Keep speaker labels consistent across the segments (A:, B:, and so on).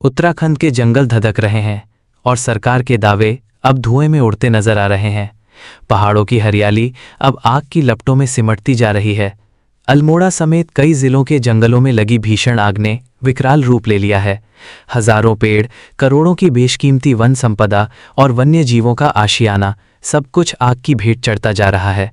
A: उत्तराखंड के जंगल धधक रहे हैं और सरकार के दावे अब धुएं में उड़ते नजर आ रहे हैं। पहाड़ों की हरियाली अब आग की लपटों में सिमटती जा रही है। अल्मोड़ा समेत कई जिलों के जंगलों में लगी भीषण आग ने विकराल रूप ले लिया है। हजारों पेड़, करोड़ों की बेशकीमती वन संपदा और वन्य जीवों का आशियाना, सब कुछ आग की भेंट चढ़ता जा रहा है।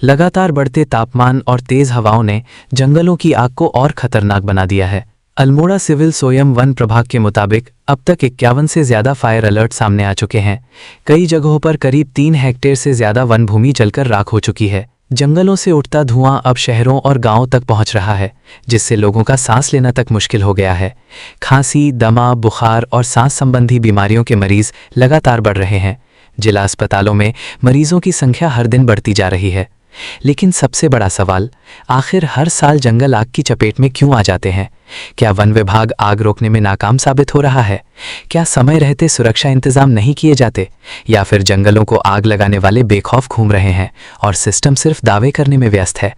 A: लगातार बढ़ते तापमान और तेज हवाओं ने जंगलों की आग को और खतरनाक बना दिया है। अल्मोड़ा सिविल सोयम वन प्रभाग के मुताबिक अब तक 51 से ज्यादा फायर अलर्ट सामने आ चुके हैं। कई जगहों पर करीब 3 हेक्टेयर से ज्यादा वन भूमि जलकर राख हो चुकी है। जंगलों से उठता धुआं अब शहरों और गांवों तक पहुंच रहा है, जिससे लोगों का सांस लेना तक मुश्किल हो गया है। खांसी, दमा, बुखार और सांस संबंधी बीमारियों के मरीज लगातार बढ़ रहे हैं। जिला अस्पतालों में मरीजों की संख्या हर दिन बढ़ती जा रही है। लेकिन सबसे बड़ा सवाल, आखिर हर साल जंगल आग की चपेट में क्यों आ जाते हैं? क्या वन विभाग आग रोकने में नाकाम साबित हो रहा है? क्या समय रहते सुरक्षा इंतजाम नहीं किए जाते, या फिर जंगलों को आग लगाने वाले बेखौफ घूम रहे हैं और सिस्टम सिर्फ दावे करने में व्यस्त है?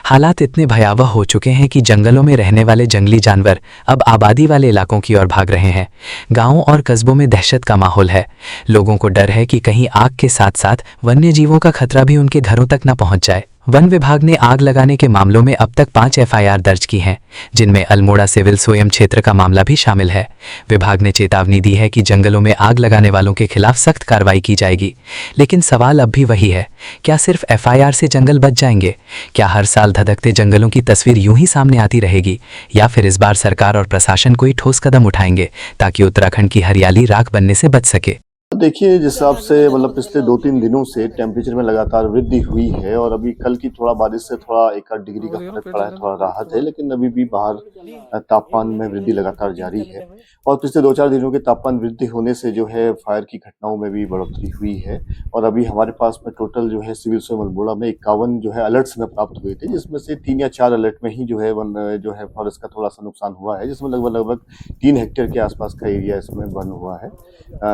A: हालात इतने भयावह हो चुके हैं कि जंगलों में रहने वाले जंगली जानवर अब आबादी वाले इलाकों की ओर भाग रहे हैं। गांवों और कस्बों में दहशत का माहौल है। लोगों को डर है कि कहीं आग के साथ साथ वन्य जीवों का खतरा भी उनके घरों तक न पहुंच जाए। वन विभाग ने आग लगाने के मामलों में अब तक 5 एफआईआर दर्ज की हैं, जिनमें अल्मोड़ा सिविल सोयम क्षेत्र का मामला भी शामिल है। विभाग ने चेतावनी दी है कि जंगलों में आग लगाने वालों के खिलाफ सख्त कार्रवाई की जाएगी। लेकिन सवाल अब भी वही है, क्या सिर्फ एफआईआर से जंगल बच जाएंगे? क्या हर साल धधकते जंगलों की तस्वीर यूं ही सामने आती रहेगी, या फिर इस बार सरकार और प्रशासन कोई ठोस कदम उठाएंगे ताकि उत्तराखंड की हरियाली राख बनने से बच सके?
B: देखिए, जिस हिसाब से मतलब पिछले 2-3 दिनों से टेम्परेचर में लगातार वृद्धि हुई है और अभी कल की थोड़ा बारिश से थोड़ा 1 आध डिग्री का फ़र्क पड़ा है, थोड़ा राहत है, लेकिन अभी भी बाहर तापमान में वृद्धि लगातार जारी है। और पिछले 2-4 दिनों के तापमान वृद्धि होने से जो है फायर की घटनाओं में भी बढ़ोतरी हुई है। और अभी हमारे पास में टोटल जो है सिविल सोयम अल्मोड़ा में 51 जो है अलर्ट्स हमें प्राप्त हुए थे, जिसमें से 3 या 4 अलर्ट में ही जो है जो है फॉरेस्ट का थोड़ा-सा नुकसान हुआ है, जिसमें लगभग 3 हेक्टेयर के आसपास का एरिया इसमें बर्न हुआ है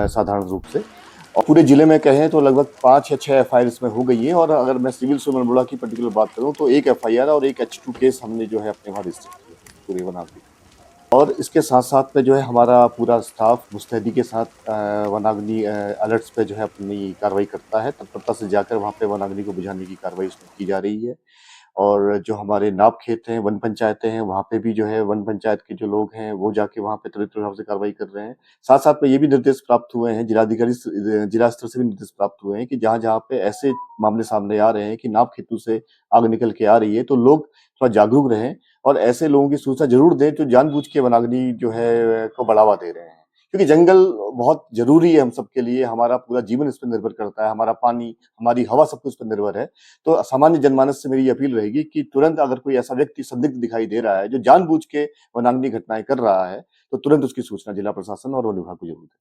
B: साधारण रूप से। और पूरे जिले में कहें तो लगभग 5 या 6 एफआईआर इसमें हो गई है। और अगर मैं सिविल सोयम अल्मोड़ा की पर्टिकुलर बात करूं तो 1 एफआईआर और 1 H2 केस हमने जो है अपने वहाँ रजिस्टर किए पूरे वनाग्नि। और इसके साथ-साथ में जो है हमारा पूरा स्टाफ मुस्तैदी के साथ वनाग्नि अलर्ट्स पे जो है अपनी कार्रवाई करता है। तत्परता से जाकर वहाँ पे वनाग्नि को बुझाने की कार्रवाई उसमें की जा रही है। और जो हमारे नाब खेत हैं, वन पंचायतें हैं, वहाँ पे भी जो है वन पंचायत के जो लोग हैं, वो जाके वहाँ पे त्वरित प्रभाव से कार्रवाई कर रहे हैं। साथ-साथ में ये भी निर्देश प्राप्त हुए हैं, जिला स्तर से भी निर्देश प्राप्त हुए हैं कि जहाँ-जहाँ पे ऐसे मामले सामने आ रहे हैं कि नाब खेतों से आग निकल के आ रही है, तो लोग थोड़ा जागरूक रहें और ऐसे लोगों की सूचना ज़रूर दें जो जानबूझ के वनाग्नि जो है को बढ़ावा दे रहे हैं। क्योंकि जंगल बहुत ज़रूरी है हम सबके लिए, हमारा पूरा जीवन इस पे निर्भर करता है, हमारा पानी, हमारी हवा सब कुछ इस पे निर्भर है। तो सामान्य जनमानस से मेरी ये अपील रहेगी कि तुरंत अगर कोई ऐसा व्यक्ति संदिग्ध दिखाई दे रहा है, जो जानबूझ के वनाग्नि घटनाएँ कर रहा है, तो तुरंत उसकी सूचना जिला प्रशासन और वन विभाग को ज़रूर दें।